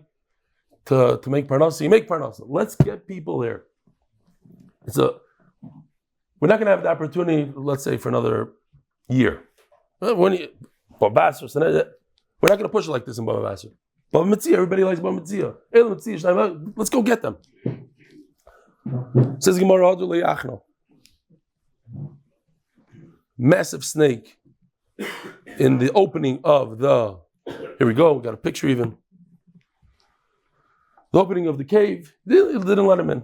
to make parnasa? You make parnasa. Let's get people there. We're not going to have the opportunity, let's say, for another year. We're not going to push it like this in Bava Basra. Bava Mitzia, everybody likes Bava Mitzia. Shelaima, let's go get them. Says Gemara, Ahron. Massive snake in the opening of the. Here we go. We got a picture even. The opening of the cave. They didn't let him in.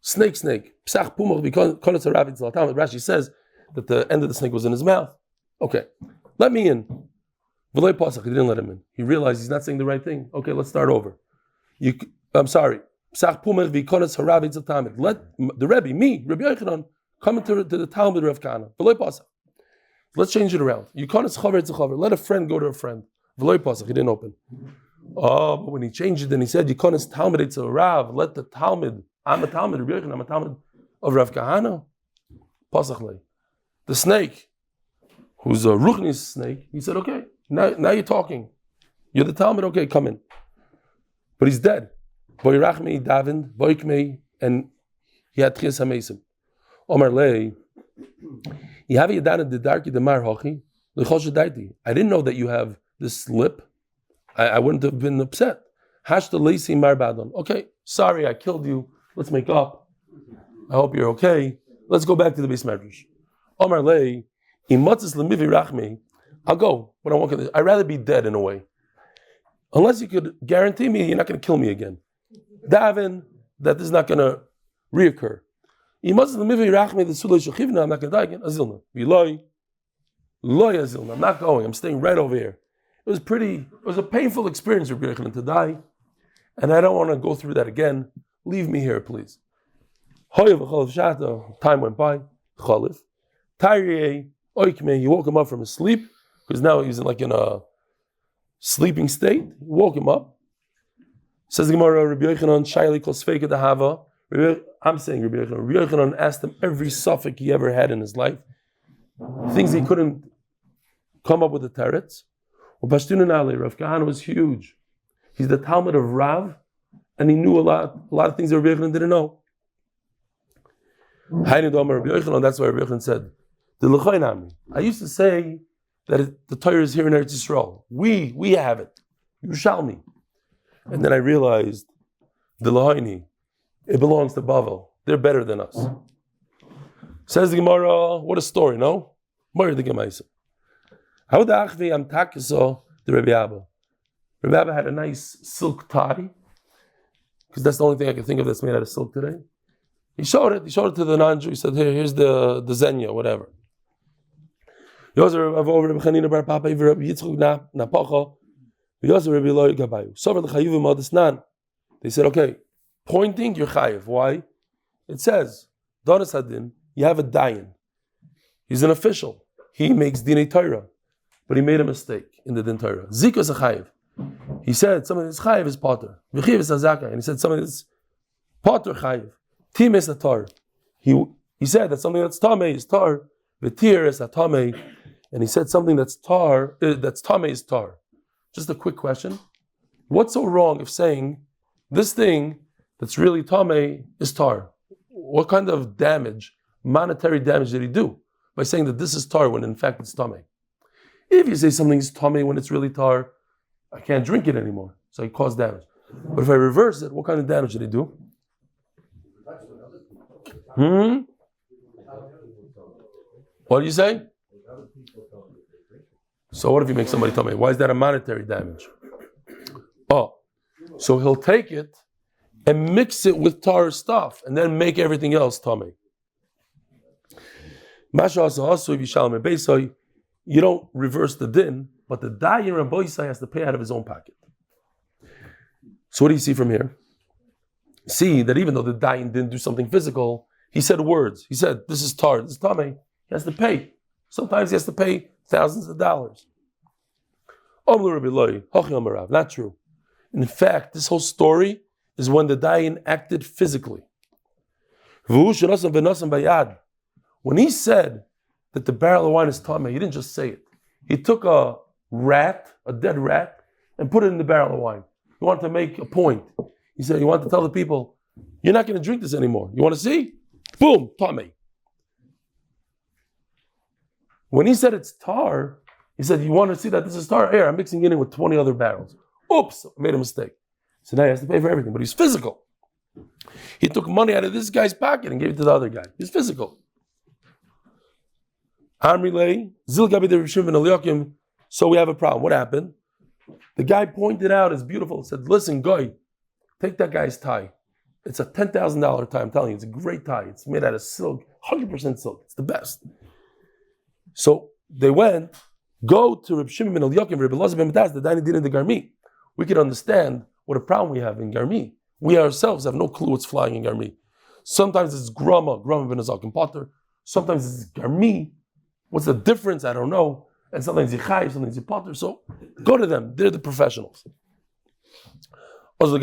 Snake. Rashi says that the end of the snake was in his mouth. Okay, let me in. He didn't let him in. He realized he's not saying the right thing. Okay, let's start over. I'm sorry. Let the Rebbe, me, Rabbi Yochanan, come into the Talmud Rav Kana. Let's change it around. Let a friend go to a friend. He didn't open. Oh, but when he changed it, then he said, Talmud it's a Rav. Let the Talmud. I'm a Talmud, Rabbi Yochanan, I'm a Talmud of Rav Kahana. Pasachle. The snake, who's a Ruchnis snake, he said, okay, now you're talking. You're the Talmud, okay, come in. But he's dead. Boirachmi, Davin, Boikme, and he had Tchias HaMesim. Omar Lei, you have Yadana the Darki the Mar Hochi, I didn't know that you have this slip. I wouldn't have been upset. Hashta Leisi Mar Badon. Okay, sorry, I killed you. Let's make up. I hope you're okay. Let's go back to the Beis Medrash. Omar Lei, Imatzis Lemivi Rachmi. I'll go, but I'd rather be dead in a way. Unless you could guarantee me you're not going to kill me again. Davin, that this is not going to reoccur. I'm not going to die again. Azilna. I'm not going. I'm staying right over here. It was a painful experience for Rivka Hennah to die, and I don't want to go through that again. Leave me here, please. Time went by. He woke him up from his sleep, because now he's in a sleeping state. He woke him up. Says the Gemara, Rabbi Yochanan, Shaili Kol Sfeika Dahava. I'm saying Rabbi Yochanan asked him every suffix he ever had in his life, things he couldn't come up with the teretz. Pashtunan Ali, Rivka Hennah was huge. He's the Talmud of Rav, and he knew a lot of things that Rabbi Yochanan didn't know. That's why Rabbi Yochanan said, I used to say that the Torah is here in Eretz Yisrael. We have it. Yerushalmi. And then I realized the Lahaini, it belongs to Bava. They're better than us. Says the Gemara, what a story, no? Mari the Gemaisa. How the Achvi am Takiso the Rebbe Abba. Rebbe Abba had a nice silk tie, because that's the only thing I can think of that's made out of silk today. He showed it to the non-Jew. He said, here's the Zenya, whatever. They said, okay, pointing, you're chayiv. Why? It says, Donis Hadin, you have a dayan. He's an official. He makes dinei Torah, but he made a mistake in the din Torah. Zchus is a chayiv. He said something that's chayiv is potter. V'chiv is azaka, and he said something that's potter chayiv. Tim is a tar. He said that something that's tamei is tar. V'tir is a tamei, and he said something that's tar, that's tamei is tar. Just a quick question: what's so wrong if saying this thing that's really tamei is tar? What kind of damage, monetary damage, did he do by saying that this is tar when in fact it's tamei? If you say something's tamei when it's really tar, I can't drink it anymore, so he caused damage. But if I reverse it, what kind of damage did he do? What do you say? So what if you make somebody tamei? Why is that a monetary damage? Oh, so he'll take it and mix it with tar stuff and then make everything else tamei. You don't reverse the din, but the dayan Rabbi has to pay out of his own pocket. So what do you see from here? See that even though the dayan didn't do something physical, he said words. He said, this is tar, this is tamei. He has to pay. Sometimes he has to pay thousands of dollars. Not true. In fact, this whole story is when the dayan acted physically. When he said that the barrel of wine is tamei, he didn't just say it. He took a dead rat, and put it in the barrel of wine. He wanted to make a point. He said, you want to tell the people, you're not going to drink this anymore. You want to see? Boom, tamei. When he said it's tar, he said, you want to see that this is tar? Here, I'm mixing it in with 20 other barrels. Oops, I made a mistake. So now he has to pay for everything, but he's physical. He took money out of this guy's pocket and gave it to the other guy. He's physical. Am Yisrael, so we have a problem. What happened? The guy pointed out, it's beautiful, said, listen, guy, take that guy's tie. It's a $10,000 tie, I'm telling you, it's a great tie. It's made out of silk, 100% silk. It's the best. So they went, go to Reb Shimon ben Eliyakim, Reb Elazar ben Mataz, the Daini Din in the Garmi. We can understand what a problem we have in Garmi. We ourselves have no clue what's flying in Garmi. Sometimes it's Grama ben Azakim Potter. Sometimes it's Garmi. What's the difference? I don't know. And sometimes it's Chai, sometimes it's Potter. So go to them. They're the professionals. They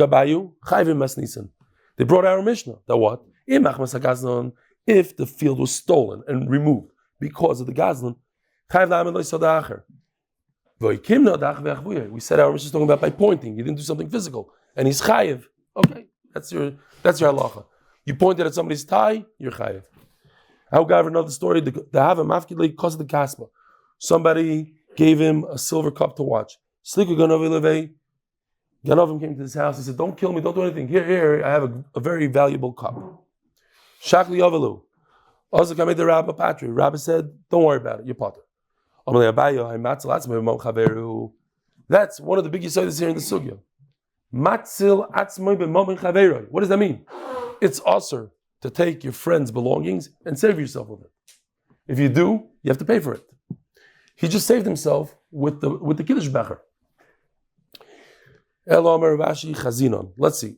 brought our Mishnah. That what? If If the field was stolen and removed because of the gazlan, we said our Mishnah is talking about by pointing. You didn't do something physical, and he's chayiv. Okay, that's your halacha. You pointed at somebody's tie, you're chayiv. How got another story? The have a mafkid because of the kaspa. Somebody gave him a silver cup to watch. Ganovim came to his house. He said, "Don't kill me. Don't do anything. Here. I have a very valuable cup." Shakli Yavalu. Also, came the Rabbi Patri. Rabbi said, "Don't worry about it. You're potter." That's one of the big yesodis here in the sugya. What does that mean? It's usher to take your friend's belongings and save yourself with it. If you do, you have to pay for it. He just saved himself with the kiddush becher. Let's see.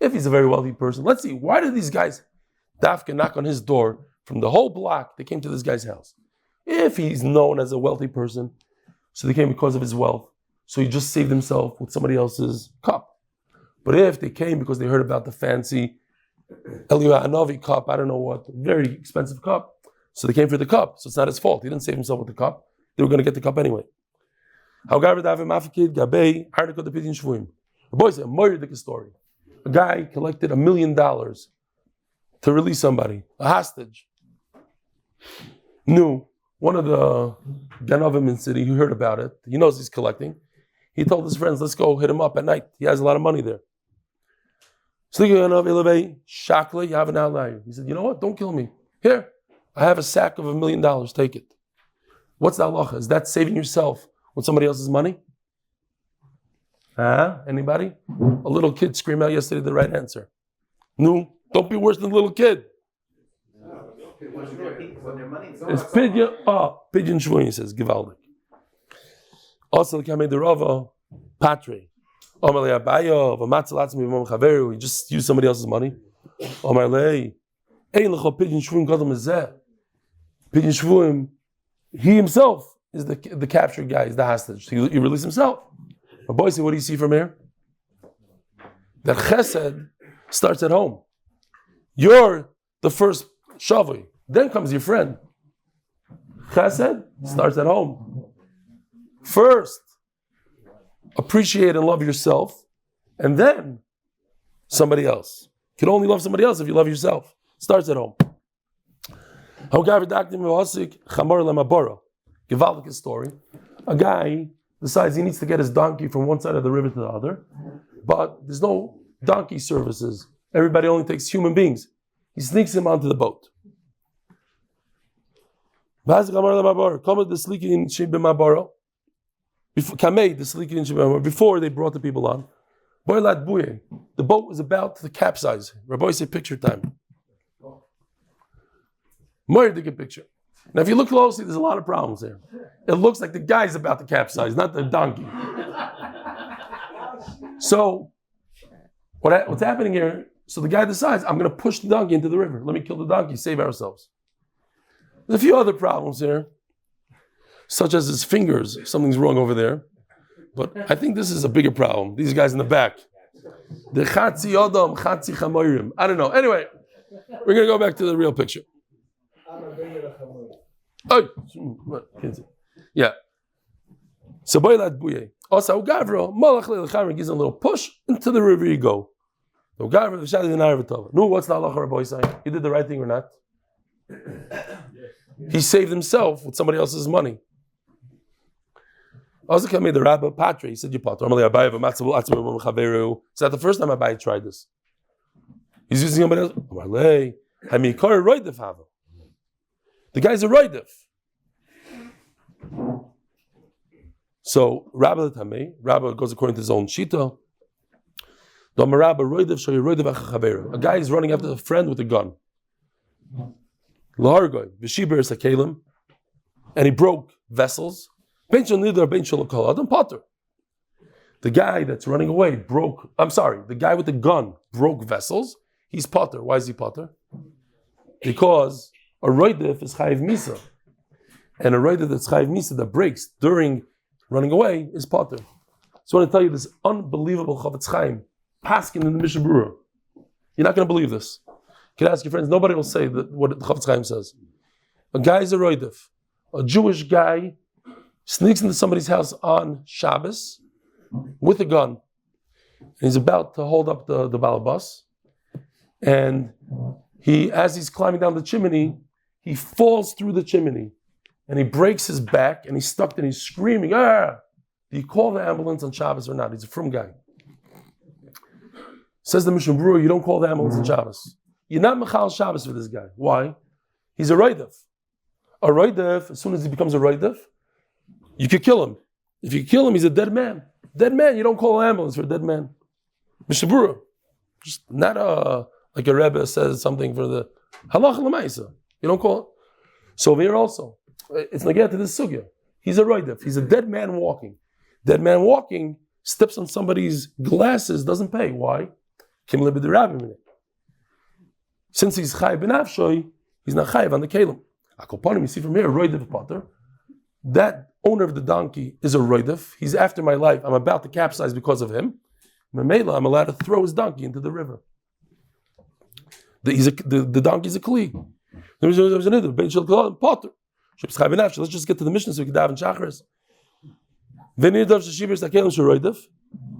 If he's a very wealthy person, let's see. Why did these guys dafka knock on his door from the whole block? They came to this guy's house. If he's known as a wealthy person, so they came because of his wealth, so he just saved himself with somebody else's cup. But if they came because they heard about the fancy Eliyahu Hanavi cup, I don't know what, very expensive cup, so they came for the cup. So it's not his fault. He didn't save himself with the cup. They were going to get the cup anyway. Boy, said a moiridik story. A guy collected $1 million to release somebody, a hostage. One of the Ganovim in the city, who heard about it, he knows he's collecting. He told his friends, let's go hit him up at night. He has a lot of money there. He said, you know what? Don't kill me. Here, I have a sack of $1 million. Take it. What's the halacha? Is that saving yourself with somebody else's money? Anybody? A little kid screamed out yesterday the right answer. No, don't be worse than a little kid. It's pigeon. Pigeon shvuin, he says, givaldik. Also, the the Rava Patre. He just used somebody else's money. Pigeon shvuim, he himself is the captured guy, is the hostage. He released himself. But boy, see, what do you see from here? That chesed starts at home. You're the first shavui. Then comes your friend. Chesed starts at home. First, appreciate and love yourself, and then somebody else. You can only love somebody else if you love yourself. Starts at home. Givaldic story. A guy decides he needs to get his donkey from one side of the river to the other, but there's no donkey services. Everybody only takes human beings. He sneaks him onto the boat. Before they brought the people on, the boat was about to capsize. Rabbi say picture time. More to get picture. Now, if you look closely, there's a lot of problems there. It looks like the guy's about to capsize, not the donkey. So, what's happening here? So the guy decides, I'm going to push the donkey into the river. Let me kill the donkey, save ourselves. There's a few other problems here, such as his fingers. Something's wrong over there. But I think this is a bigger problem. These guys in the back. The chatzi yodam, chatzi chamorim. I don't know. Anyway, we're going to go back to the real picture. Yeah. So boilad buye. Also Gavro, Malach Leilchamer gives a little push into the river you go. So Gavro the Shadi Narvatov. No, what's the halacha Rabbi saying? He did the right thing or not? He saved himself with somebody else's money. Also came the Rabbi Patre. He said, "You potter." Is that the first time Abai tried this? He's using somebody else. The guy's a roidif. So Rabbi goes according to his own shita. A guy is running after a friend with a gun. And he broke vessels. The guy that's running away the guy with the gun broke vessels. He's potter. Why is he potter? Because a roidif is chayiv misa. And a roidif that's chayiv misa that breaks during running away is potter. So I want to tell you this unbelievable Chavetz Chaim paskin in the Mishnah Berurah. You're not going to believe this. You can ask your friends. Nobody will say that what the Chofetz Chaim says. A guy is a roidef. A Jewish guy sneaks into somebody's house on Shabbos with a gun. And he's about to hold up the balabas. And as he's climbing down the chimney, he falls through the chimney. And he breaks his back, and he's stuck and he's screaming, ah! Do you call the ambulance on Shabbos or not? He's a frum guy. Says the Mishnah Berurah, you don't call the ambulance on Shabbos. You're not Mechal Shabbos for this guy. Why? He's a roidef. A roidef, as soon as he becomes a roidef, you could kill him. If you kill him, he's a dead man. Dead man, you don't call an ambulance for a dead man. Mishnah Berurah. Just not like a Rebbe says something for the halacha l'maisa. You don't call it. So over here also, it's not get to this sugya. He's a roidef. He's a dead man walking. Dead man walking, steps on somebody's glasses, doesn't pay. Why? Since he's chayiv b'nafshoy, he's not chayiv on the kelim. You see from here, roidef potter. That owner of the donkey is a roidef. He's after my life. I'm about to capsize because of him. Memela, I'm allowed to throw his donkey into the river. The donkey's a kli. Let's just get to the mission so we can daven shachris.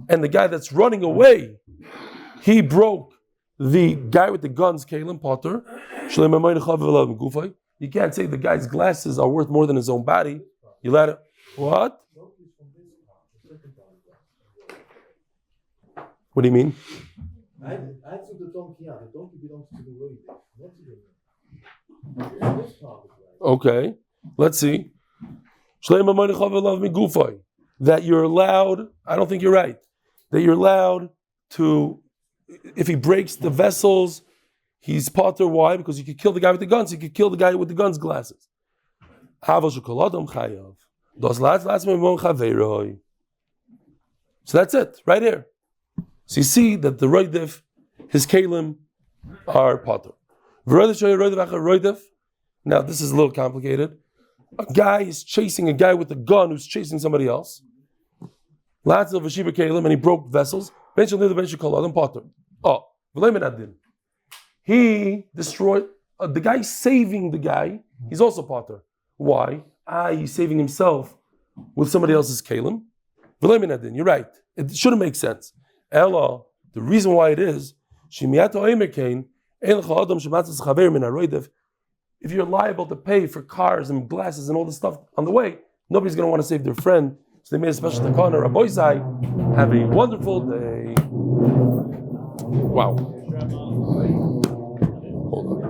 And the guy that's running away, he broke the guy with the guns, Kalim Potter. You can't say the guy's glasses are worth more than his own body. You let it. What? What do you mean? I took the donkey out. The donkey belongs to the road, not to the man. Okay, let's see. That you're allowed, I don't think you're right, that you're allowed to, if he breaks the vessels, he's potter. Why? Because you could kill the guy with the guns, you could kill the guy with the guns glasses. So that's it, right here. So you see that the roidef, his kalim are potter. Now this is a little complicated. A guy is chasing a guy with a gun who's chasing somebody else. Lots of Vashiva Kalim, and he broke vessels. Oh, he destroyed the guy saving the guy. He's also potter. Why? He's saving himself with somebody else's Kalim. You're right. It shouldn't make sense. Ella, the reason why it is, if you're liable to pay for cars and glasses and all the stuff on the way, nobody's going to want to save their friend. So they made a special takana. Rabbi Zai, have a wonderful day. Wow. Hold on.